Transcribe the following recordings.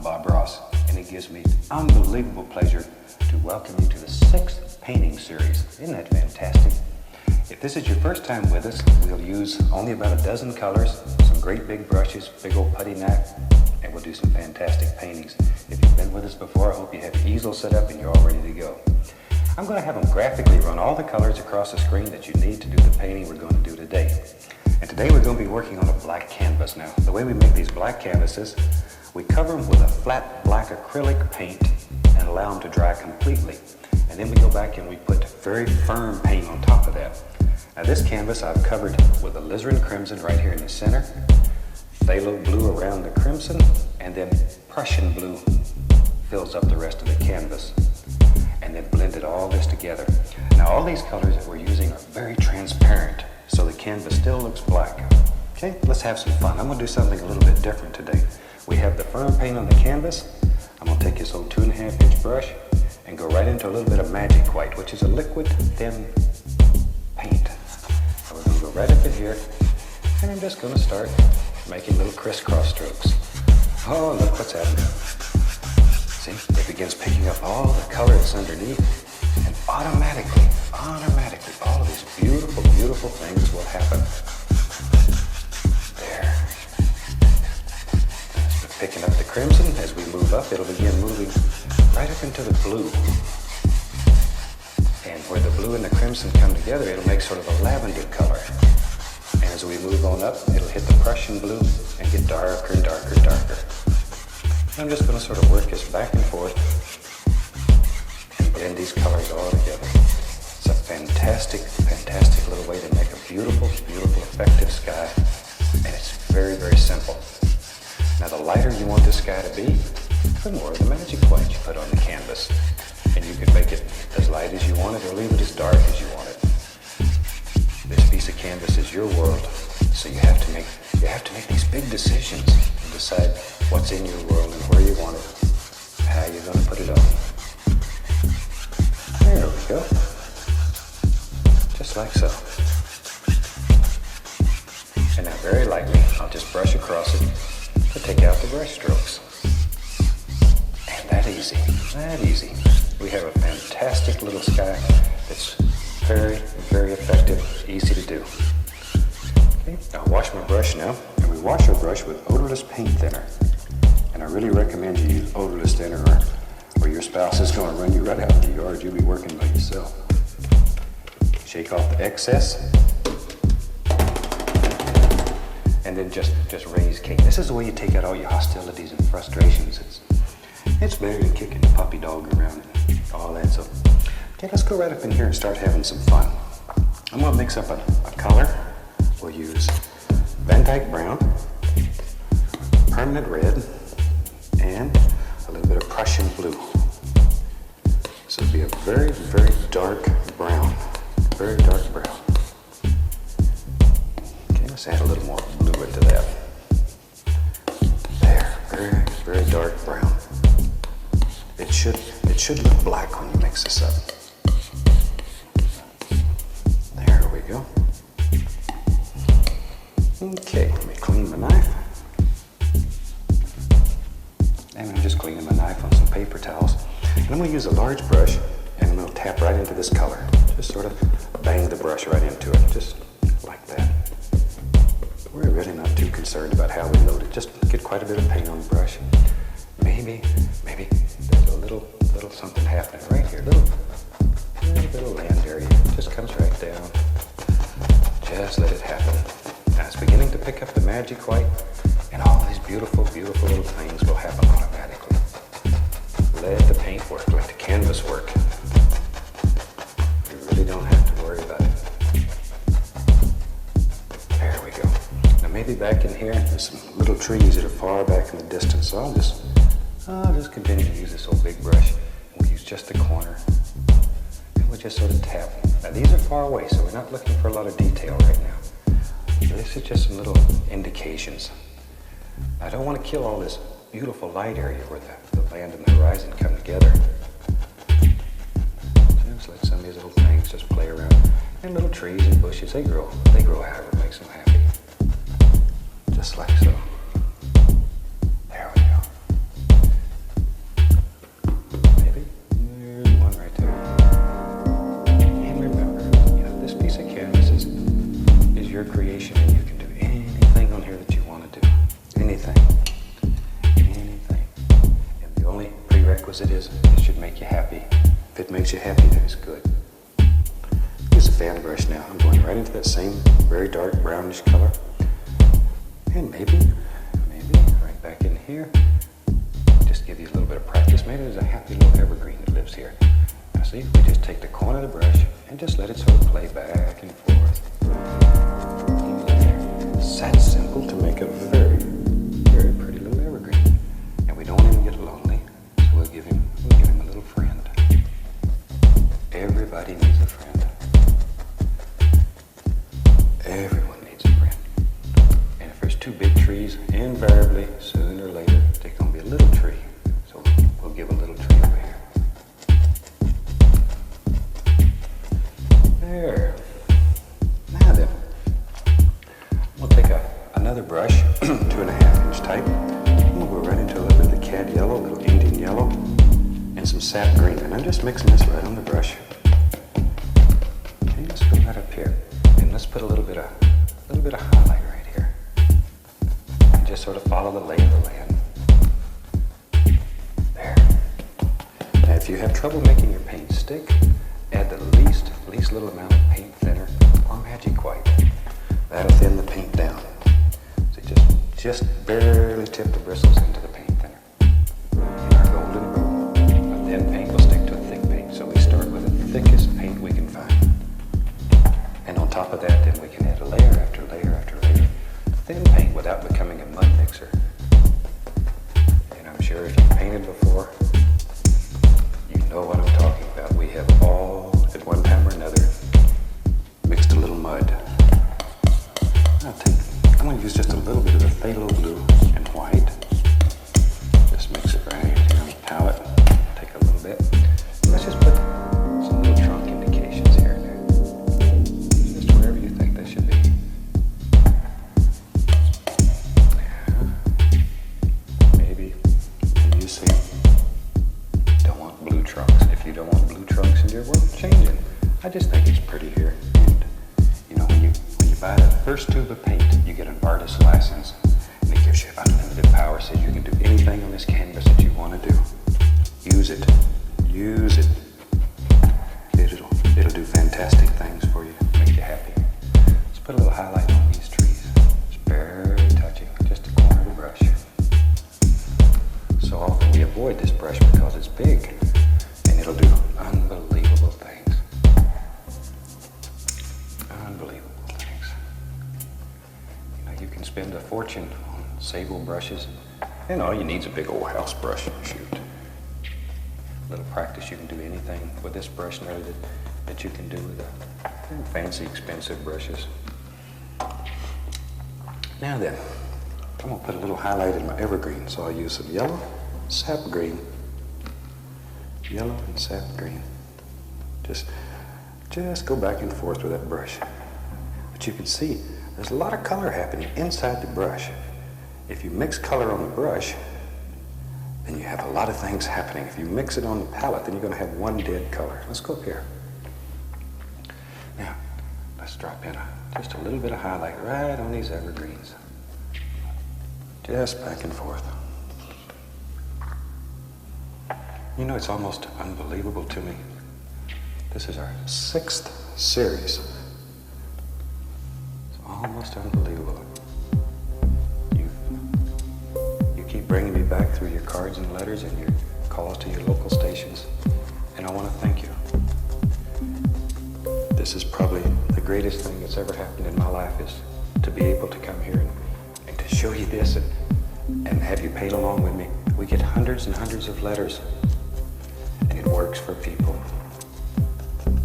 Bob Ross, and it gives me unbelievable pleasure to welcome you to the 6th painting series. Isn't that fantastic? If this is your first time with us, we'll use only about a dozen colors, some great big brushes, big old putty knife, and we'll do some fantastic paintings. If you've been with us before, I hope you have your easel set up and you're all ready to go. I'm going to have them graphically run all the colors across the screen that you need to do the painting we're going to do today. And today we're going to be working on a black canvas. Now, the way we make these black canvases, we cover them with a flat black acrylic paint and allow them to dry completely. And then we go back and we put very firm paint on top of that. Now this canvas I've covered with alizarin crimson right here in the center, phthalo blue around the crimson, and then Prussian blue fills up the rest of the canvas. And then blended all this together. Now all these colors that we're using are very transparent, so the canvas still looks black. Okay, let's have some fun. I'm going to do something a little bit different today. We have the firm paint on the canvas. I'm going to take this old 2.5-inch brush and go right into a little bit of magic white, which is a liquid thin paint. So we're going to go right up in here, and I'm just going to start making little crisscross strokes. Oh, look what's happening. See, it begins picking up all the color that's underneath, and automatically, all of these beautiful, beautiful things will happen. There. As we're picking up the crimson, as we move up, it'll begin moving right up into the blue. And where the blue and the crimson come together, it'll make sort of a lavender color. And as we move on up, it'll hit the Prussian blue and get darker and darker and darker. I'm just going to sort of work this back and forth and blend these colors all together. It's a fantastic, fantastic little way to make a beautiful, beautiful, effective sky. And it's very, very simple. Now the lighter you want this sky to be, the more of the magic white you put on the canvas. And you can make it as light as you want it or leave it as dark as you want it. This piece of canvas is your world. So you have to make these big decisions and decide what's in your world and where you want it, how you're going to put it on. There we go. Just like so. And now very lightly, I'll just brush across it to take out the brush strokes. And that easy. We have a fantastic little sky that's very, very effective, easy to do. Okay, I'll wash my brush now, and we wash our brush with odorless paint thinner. And I really recommend you use odorless thinner or your spouse is going to run you right out in the yard. You'll be working by yourself. Shake off the excess. And then just raise Cain. This is the way you take out all your hostilities and frustrations. It's better than kicking the puppy dog around and all that. So, okay, let's go right up in here and start having some fun. I'm going to mix up a color. We'll use Van Dyke brown, permanent red, and a little bit of Prussian blue. So it'll be a very, very dark brown. Very dark brown. Okay, let's add a little more blue into that. There, very, very dark brown. It should look black when you mix this up. There we go. Okay, let me clean my knife. And I'm just cleaning my knife on some paper towels. And I'm going to use a large brush and I'm going to tap right into this color. Just sort of bang the brush right into it, just like that. We're really not too concerned about how we load it. Just get quite a bit of paint on the brush. Maybe there's a little something happening right here. Little land area. Just comes right down. Just let it happen. Now it's beginning to pick up the magic white, and all these beautiful, beautiful little things will happen automatically. Let the paint work, let the canvas work. You really don't have to worry about it. There we go. Now maybe back in here, there's some little trees that are far back in the distance, so I'll just continue to use this old big brush. We'll use just the corner, and we'll just sort of tap. Now these are far away, so we're not looking for a lot of detail right now. This is just some little indications. I don't want to kill all this beautiful light area where the land and the horizon come together. Just let some of these little things just play around. And little trees and bushes, they grow however it makes them happy. Just like so. There we go. anything. Anything. And the only prerequisite is it should make you happy. If it makes you happy, then it's good. Use a fan brush now. I'm going right into that same very dark brownish color. And maybe right back in here, just give you a little bit of practice. Maybe there's a happy little evergreen that lives here. Now see, we just take the corner of the brush and just let it sort of play back and forth. It's that simple to make a very, very pretty little evergreen. And we don't want him to get lonely, so we'll give him a little friend. Everybody needs a friend. Everyone needs a friend. And if there's two big trees, invariably, sooner or later, there's going to be a little tree. So we'll give a little tree over here. There. Now then, we'll take another brush, 2.5 inch type. And we'll go right into a little bit of the cad yellow, a little Indian yellow, and some sap green. And I'm just mixing this right on the brush. Okay, let's go right up here. And let's put a little bit of highlight right here. And just sort of follow the lay of the land. There. Now if you have trouble making your paint stick, add the least little amount of paint thinner or magic white. That'll thin the paint down. So just barely tip the bristles into the paint thinner. In our golden rule, a thin paint will stick to a thick paint, so we start with the thickest paint we can find. And on top of that, then we can add layer after layer after layer of thin paint without becoming a mud mixer. And I'm sure if you've painted before, you know what I'm talking about. We have all, at one time or another, mixed a little mud. I'm going to use just a little bit of the phthalo blue and white. Just mix it right here on the palette. Take a little bit. Let's just put some little trunk indications here and there. Just wherever you think they should be. Yeah. Maybe you see, don't want blue trunks. If you don't want blue trunks in your world, change it. I just think it's pretty here. And, you know, when you buy the first tube of paint, you get an artist's license, and it gives you unlimited power. Says you can do anything on this canvas that you want to do. Use it. Use it. It'll do fantastic things for you. Make you happy. Let's put a little highlight on these trees. It's very touching. Just the corner of the brush. So often we avoid this brush because it's big, and it'll do unbelievable things. Unbelievable. You can spend a fortune on sable brushes, and all you need is a big old house brush and shoot. A little practice, you can do anything with this brush now that you can do with the fancy, expensive brushes. Now then, I'm going to put a little highlight in my evergreen, so I'll use some yellow, sap green. Yellow and sap green. Just go back and forth with that brush. But you can see, there's a lot of color happening inside the brush. If you mix color on the brush, then you have a lot of things happening. If you mix it on the palette, then you're going to have one dead color. Let's go up here. Now, let's drop in just a little bit of highlight right on these evergreens. Just back and forth. You know, it's almost unbelievable to me. This is our 6th series. Almost unbelievable. You keep bringing me back through your cards and letters and your calls to your local stations, and I want to thank you. This is probably the greatest thing that's ever happened in my life, is to be able to come here and to show you this and have you paid along with me. We get hundreds and hundreds of letters, and it works for people,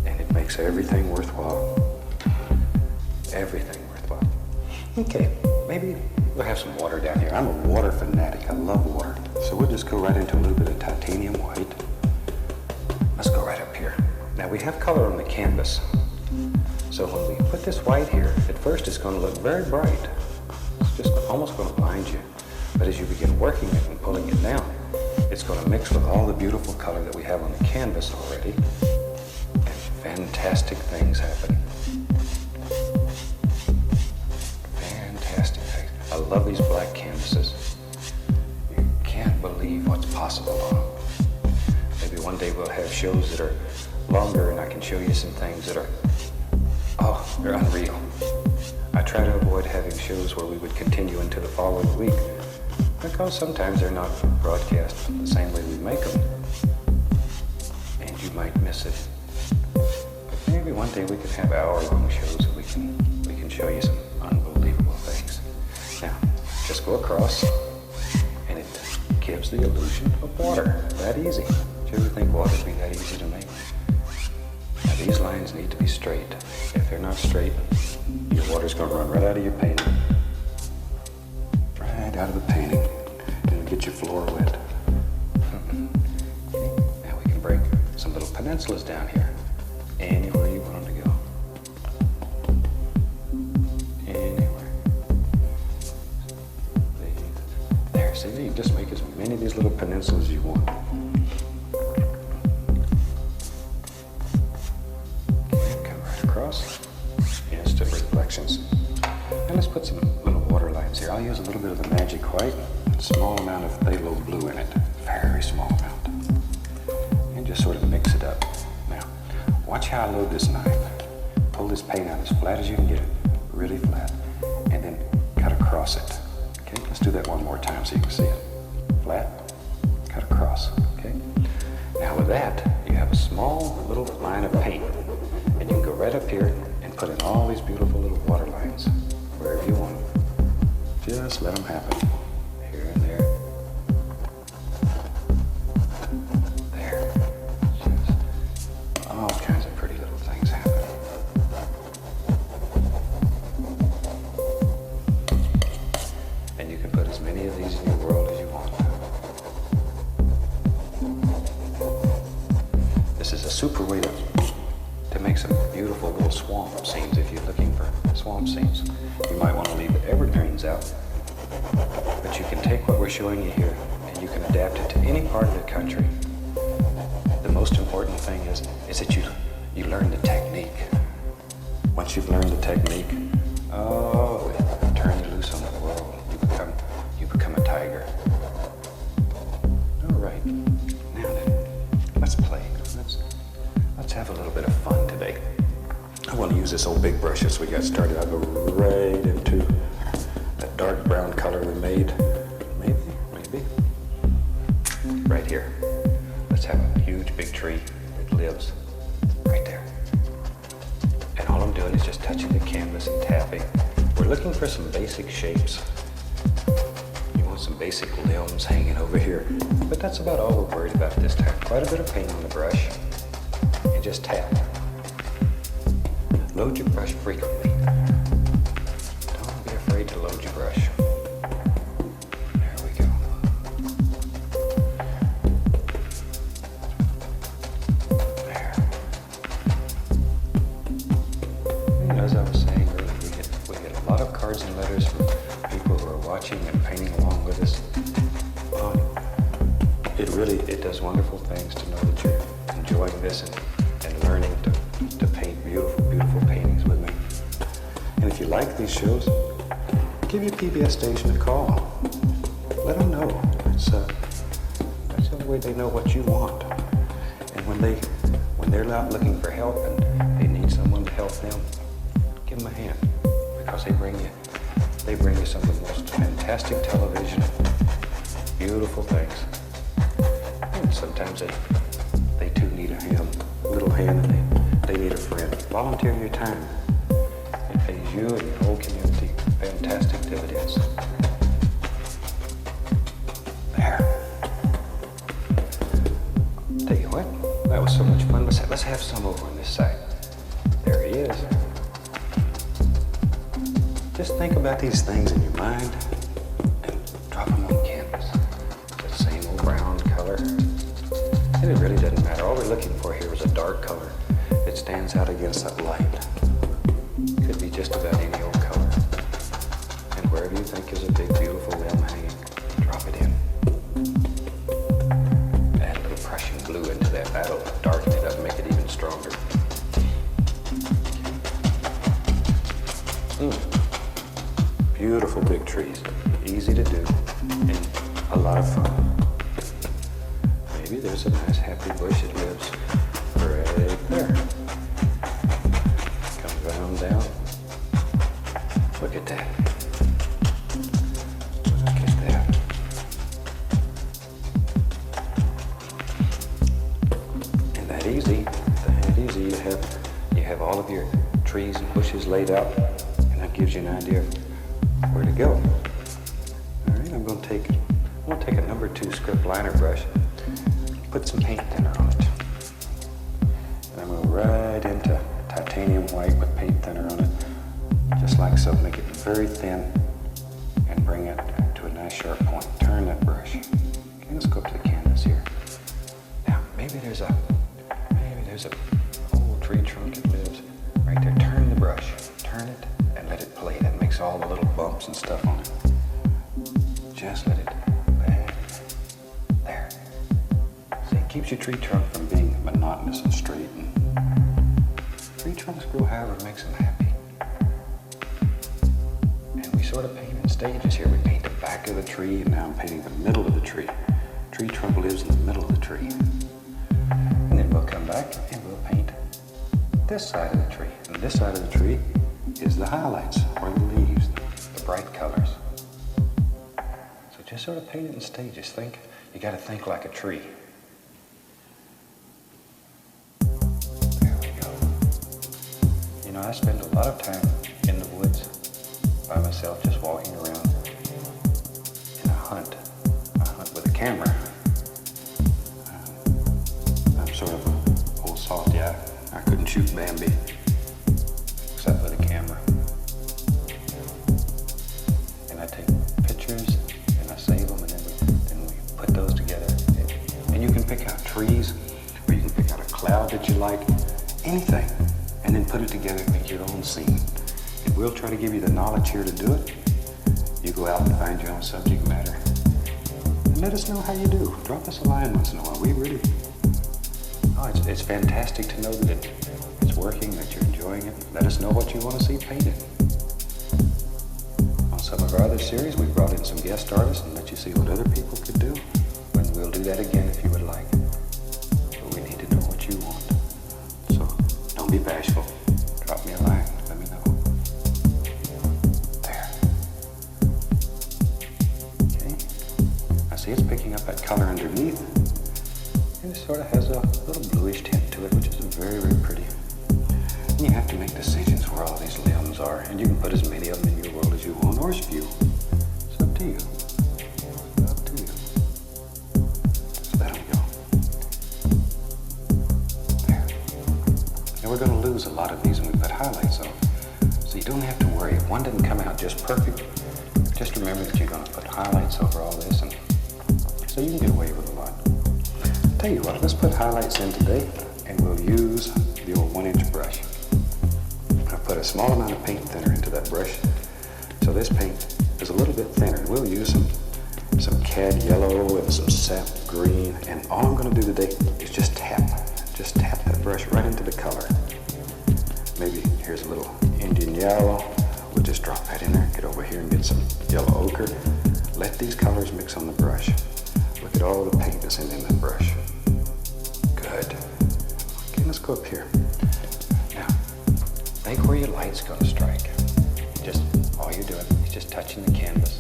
and it makes everything worthwhile. Everything. Okay, maybe we'll have some water down here. I'm a water fanatic. I love water. So we'll just go right into a little bit of titanium white. Let's go right up here. Now we have color on the canvas. So when we put this white here, at first it's going to look very bright. It's just almost going to blind you. But as you begin working it and pulling it down, it's going to mix with all the beautiful color that we have on the canvas already. And fantastic things happen. Fantastic things. I love these black canvases. believe what's possible on them. Maybe one day we'll have shows that are longer and I can show you some things that are, oh, they're unreal. I try to avoid having shows where we would continue into the following week because sometimes they're not broadcast the same way we make them. And you might miss it. But maybe one day we could have hour-long shows that we can show you some unbelievable things. Now, just go across and it gives the illusion of water. That easy. Did you ever think water would be that easy to make? Now these lines need to be straight. If they're not straight, your water's going to run right out of your painting. Right out of the painting. And it'll get your floor wet. Okay. Now we can break some little peninsulas down here. Anywhere you want them to go. Anywhere. There, see, you can just make as many of these little peninsulas as you want. Instant reflections. And let's put some little water lines here. I'll use a little bit of the magic white, a small amount of phthalo blue in it, very small amount. And just sort of mix it up. Now, watch how I load this knife. Pull this paint out as flat as you can get it, really flat, and then cut across it. Okay, let's do that one more time so you can see it. Flat, cut across, okay? Now with that, you have a small little line of paint. And you can go right up here and put in all these beautiful little water lines wherever you want them. Just let them happen. Here and there. There. Just all kinds of pretty little things happen. And you can put as many of these in your world as you want. This is a super way to make some beautiful little swamp scenes if you're looking for swamp scenes. You might want to leave the evergreens out, but you can take what we're showing you here and you can adapt it to any part of the country. The most important thing is that you learn the technique. Once you've learned the technique, oh, it turns you loose on the world. You become a tiger. All right, now then, let's play. Let's have a little bit of fun today. I want to use this old big brush as we got started. I'll go right into that dark brown color we made. Maybe. Right here. Let's have a huge big tree that lives right there. And all I'm doing is just touching the canvas and tapping. We're looking for some basic shapes. You want some basic limbs hanging over here. But that's about all we're worried about this time. Quite a bit of paint on the brush. And just tap. Load your brush frequently. Don't be afraid to load your brush. There we go. There. And as I was saying earlier, we get a lot of cards and letters from people who are watching and painting along with us. It does wonderful things to know that you're enjoying this and learning to paint beautiful paintings with me. And if you like these shows, give your PBS station a call. Let them know. That's the only way they know what you want. And when they're out looking for help and they need someone to help them, give them a hand because they bring you some of the most fantastic television, beautiful things. And sometimes they too need a little hand, and they need a friend. Volunteer your time. It pays you and your whole community fantastic dividends. There. Tell you what, that was so much fun. Let's have some over on this side. There he is. Just think about these things in your mind and drop them on canvas. The same old brown color. And it really doesn't matter. All we're looking for here is a dark color that stands out against that light. Could be just about any old color. And wherever you think is a big, beautiful limb hanging, drop it in. Add a little Prussian blue into that. That'll darken it up and make it even stronger. Beautiful big trees. Easy to do and a lot of fun. there's a nice happy bush that lives right there. Comes right on down. Look at that. Look at that. And that easy. You have all of your trees and bushes laid out, and that gives you an idea of where to go. All right, I'm going to take a number 2 script liner brush, put some paint thinner on it, and I'm going to go right into titanium white with paint thinner on it, just like so. Make it very thin and bring it to a nice sharp point. Turn that brush. Okay, let's go up to the canvas here. Now, maybe there's a old tree trunk that lives right there. Turn the brush, turn it, and let it play. That makes all the little bumps and stuff on it. Just let it play. There. See, it keeps your tree trunk from being monotonous and straight. And tree trunks grow however makes them happy. And we sort of paint in stages here. We paint the back of the tree, and now I'm painting the middle of the tree. Tree trunk lives in the middle of the tree. And then we'll come back and we'll paint this side of the tree. And this side of the tree is the highlights, or the leaves, the bright colors. So just sort of paint it in stages. You got to think like a tree. There we go. You know, I spend a lot of time in the woods by myself, just walking around, and I hunt with a camera. I'm sort of an old softy. I couldn't shoot Bambi except with a camera. And I take pictures and I save them, and then we put those together. And you can pick out trees, or you can pick out a cloud that you like, anything, and then put it together and make your own scene. And we'll try to give you the knowledge here to do it. You go out and find your own subject matter. And let us know how you do. Drop us a line once in a while. It's fantastic to know that it's working, that you're enjoying it. Let us know what you want to see painted. On some of our other series, we brought in some guest artists and let you see what other people could do. And we'll do that again if you would like. But we need to know what you want. So don't be bashful. Drop me a line. Let me know. There. Okay. I see it's picking up that color underneath. And it sort of has a little bluish tint to it, which is very, very pretty. And you have to make decisions where all these limbs are, and you can put as many of them in your world as you want, or as few. It's up to you. It's up to you. Just let them go. There. Now we're going to lose a lot of these when we put highlights on. So you don't have to worry. If one doesn't come out just perfect, just remember that you're going to put highlights over all this, and so you can get away with a lot. Tell you what, let's put highlights in today, and we'll use the old 1-inch brush. I put a small amount of paint thinner into that brush, so this paint is a little bit thinner. We'll use some cad yellow and some sap green, and all I'm going to do today is just tap that brush right into the color. Maybe here's a little Indian yellow. We'll just drop that in there. Get over here and get some yellow ochre. Let these colors mix on the brush. Look at all the paint that's in that brush. Good. Okay, let's go up here. Now, think where your light's going to strike. All you're doing is just touching the canvas.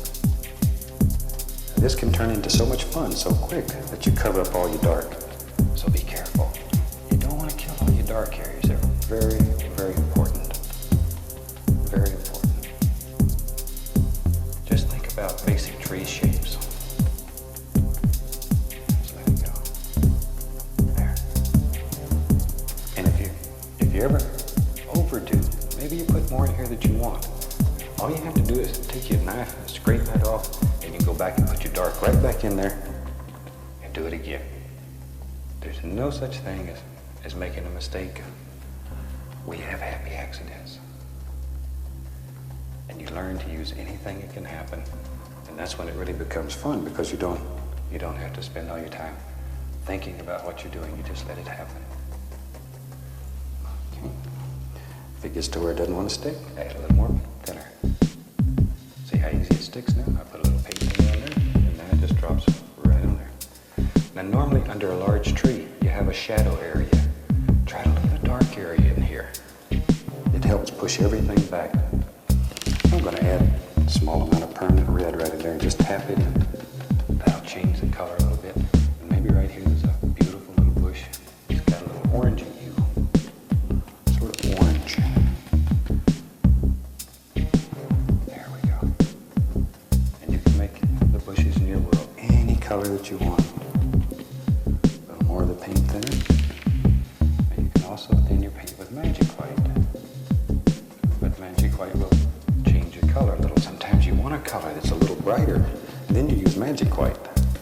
This can turn into so much fun so quick that you cover up all your dark. So be careful. You don't want to kill all your dark areas. They're very, very important. Very important. Just think about basic tree shapes. Just let it go. There. And if you ever overdo, maybe you put more in here that you want. All you have to do is take your knife and scrape that off, and you go back and put your dark right back in there and do it again. There's no such thing as making a mistake. We have happy accidents. And you learn to use anything that can happen. And that's when it really becomes fun, because you don't have to spend all your time thinking about what you're doing. You just let it happen. Okay. If it gets to where it doesn't want to stick, add a little more thinner. See how easy it sticks now? I put a little paint in there, and then it just drops right on there. Now normally under a large tree, you have a shadow area. Try to leave a dark area in here. It helps push everything back. I'm going to add a small amount of permanent red right in there and just tap it in. That'll change the color a little bit. And maybe right here there's a beautiful little bush. It's got a little orangey hue. Sort of orange. There we go. And you can make the bushes in your world any color that you want. A little more of the paint thinner. And you can also thin your paint with magic white. But magic white will change the color a little. Sometimes you want a color that's a little brighter, and then you use magic white.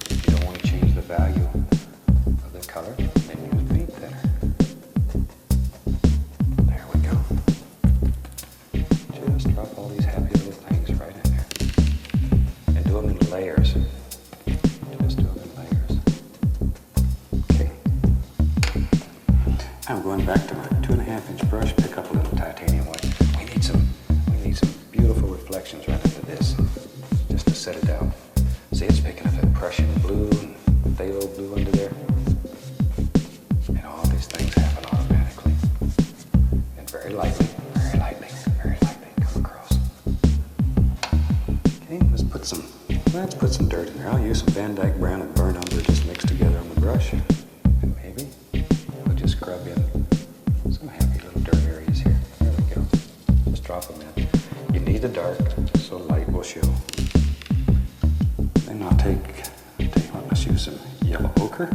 If you don't want to change the value of the color, then use paint thinner. There we go. Just drop all these happy little things right in there. And do them in layers. Just do them in layers. Okay. I'm going back to my 2.5-inch brush, pick up a little titanium white. We need some beautiful reflections right into this, just to set it down. See, it's picking up that Prussian blue and phthalo blue under there. And all these things happen automatically. And very lightly come across. Okay, let's put some dirt in there. I'll use some Van Dyke brown and burnt umber just mixed together on the brush. And maybe we'll just scrub in some happy little dirt areas here. There we go. Just drop them in. You need the dark so light will show. Then I'll let's use some yellow ochre,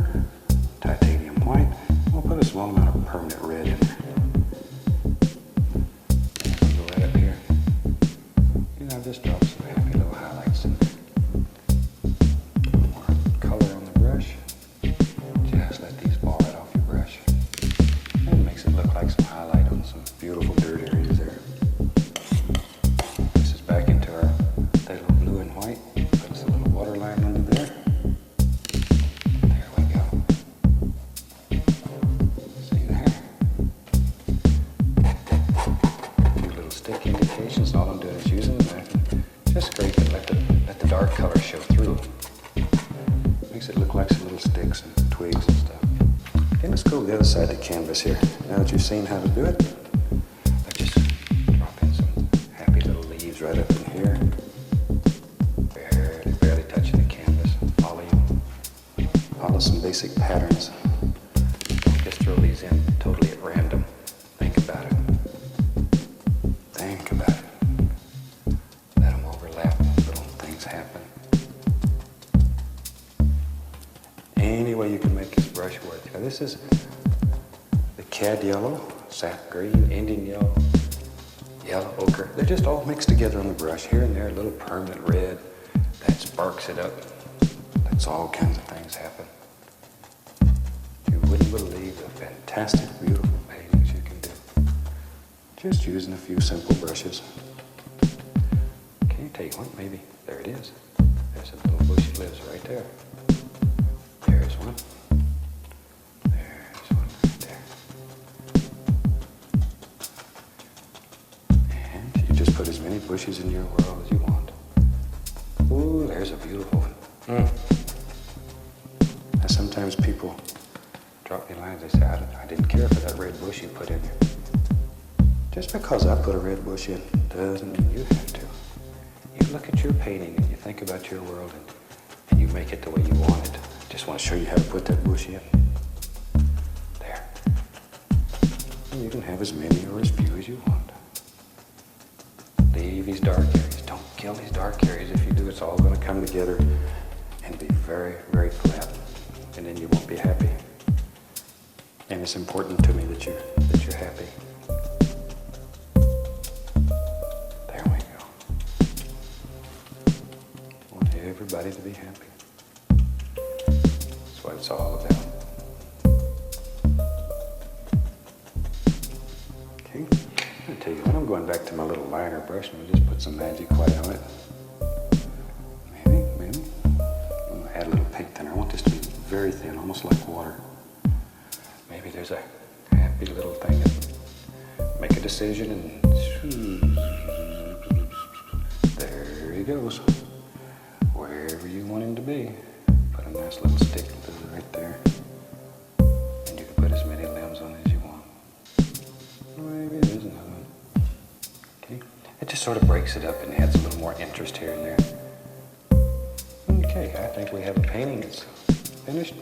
titanium white. We'll put a small amount of permanent red in there. And go right up here. And I'll just drop some happy little highlights in there. More color on the brush. Just let these fall right off your brush. And it makes it look like some highlight on some beautiful dirt areas there. This is back into our phthalo blue and white. Put us a little water line under there. There we go. See there? A few little stick indications. All I'm doing is using the knife and just scrape and let the dark color show through. Makes it look like some little sticks and twigs and stuff. Okay, let's go to the other side of the canvas here. Now that you've seen how to do it, I'll just drop in some happy little leaves right up in here. Barely touching the canvas. Follow some basic patterns. Don't just throw these in totally at random. Think about it. Think about it. Let them overlap. Little things happen. Any way you can make this brush work. Now this is the cad yellow, sap green, Indian yellow, yellow ochre. They're just all mixed together on the brush. Here and there, a little permanent red that sparks it up. Lets all kinds of things happen. You wouldn't believe the fantastic, beautiful paintings you can do. Just using a few simple brushes. Can you take one? Maybe. There it is. There's a little bush that lives right there. There's one. There's one right there. And you just put as many bushes in your world as you want. Ooh, there's a beautiful one. Now sometimes people drop me lines, they say, I didn't care for that red bush you put in there. Just because I put a red bush in doesn't mean you have to. You look at your painting and you think about your world and you make it the way you want it. Just want to show you how to put that bush in. There. And you can have as many or as few as you want. Leave these dark areas. Don't kill these dark areas. If you do, it's all going to come together and be very, very flat. And then you won't be happy. And it's important to me that you're happy. There we go. I want everybody to be happy. That's what it's all about. Okay, I'll tell you what, I'm going back to my little liner brush and just put some magic white on it. Maybe. I'm going to add a little pink thinner. I want this to be very thin, almost like water. Maybe there's a happy little thing that make a decision and there he goes. Wherever you want him to be. Put a nice little stick glue right there. And you can put as many limbs on as you want. Maybe there's another one. Okay. It just sort of breaks it up and adds a little more interest here and there. Okay, I think we have a painting. It's finished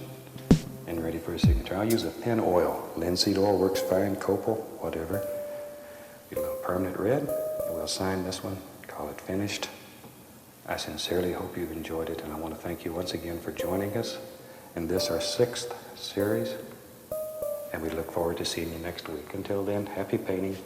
and ready for a signature. I'll use a thin oil. Linseed oil works fine, copal, whatever. Get a little permanent red. And we'll sign this one, call it finished. I sincerely hope you've enjoyed it, and I want to thank you once again for joining us in this, our 6th series. And we look forward to seeing you next week. Until then, happy painting.